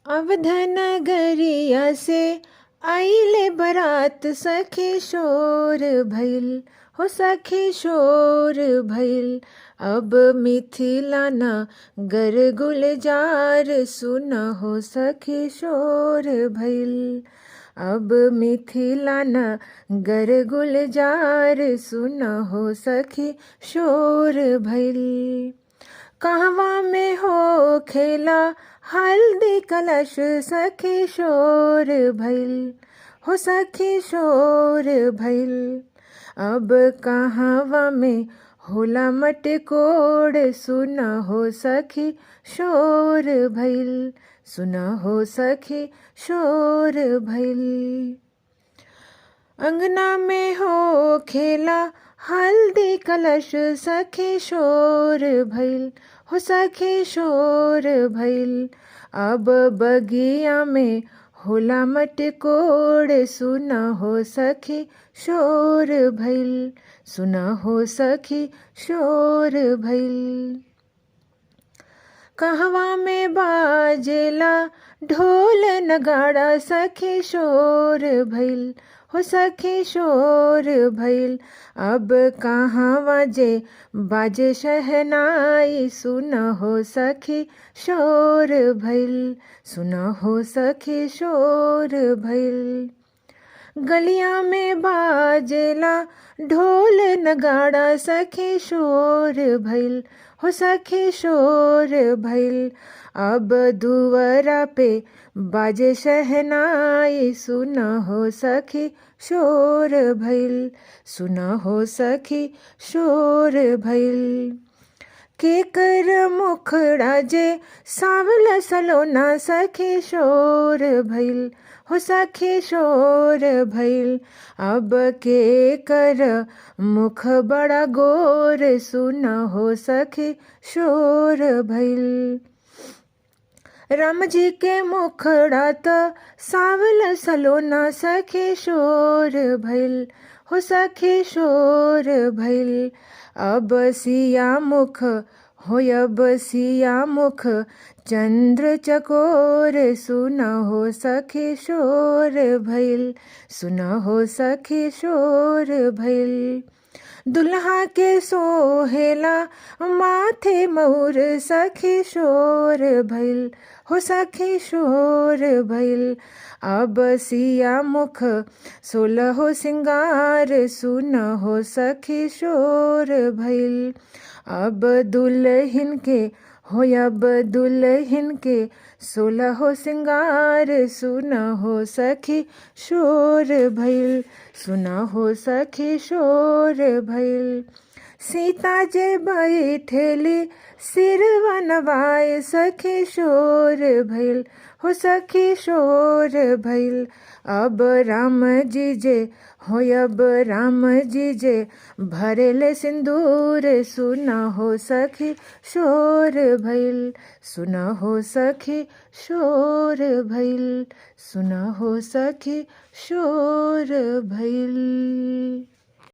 अवध नगरिया से आइले बरात सखी शोर भइल, हो सखी शोर भइल। अब मिथिला नगर गुलजार सुन हो सखी शोर भइल। अब मिथिला नगर गुलजार सुन हो सखी शोर भइल। कहवा में हो खेला हल्दी कलश सखी शोर भइल, हो सखी शोर भइल। अब कहवा में होला मटकोड़ सुन हो सखी शोर भइल, सुन हो सखी शोर भइल। अंगना में हो खेला हल्दी कलश सखी शोर भइल, हो सखी शोर भइल। अब बगिया में होला मटकोड़ सुन हो सखी शोर भइल, सुन हो सखी शोर भइल। कहवा में बाजेला ढोल नगाड़ा सखी शोर भइल, हो सखी शोर भइल। अब कहवा जे बाजे शहनाई सुन हो सखी शोर भइल, सुन हो सखी शोर भइल। गलिया में बाजेला ढोल नगाड़ा सखी शोर भइल, हो सखी शोर भइल। अब दुवरा पे बाजे शहनाई सुन हो सखी शोर भइल, सुन हो सखी शोर भइल। केकर मुखड़ा जे सांवला सलोना सखी शोर भइल, हो सखी शोर भइल। अब केकर मुख बड़ा गोर सुन हो सखी शोर भइल। राम जी के मुखड़ा त सांवला सलोना सखी शोर भइल, हो सखी शोर भइल। अब सिया मुख हो अब सिया मुख चंद्र चकोर सुन हो सखी शोर भइल, सुन हो सखी शोर भइल। दुल्हा के सोहेला माथे मऊर सखी शोर भइल, हो सखी शोर भइल। अब सिया मुख सोलहो सिंगार सुन हो सखी शोर भइल। अब दुल्हन के हो अब दुल्हन के सोलहो सिंगार सुन हो सखी शोर भइल, सुन हो सखी शोर भइल। सीता जे बैठेली सिरवा नवाए सखी शोर भइल, हो सखी शोर भइल। अब राम जी जे हो अब राम जी जे भरेले सिंदूर सुन हो सखी शोर भइल, सुन हो सखी शोर भइल, सुन हो सखी शोर भइल।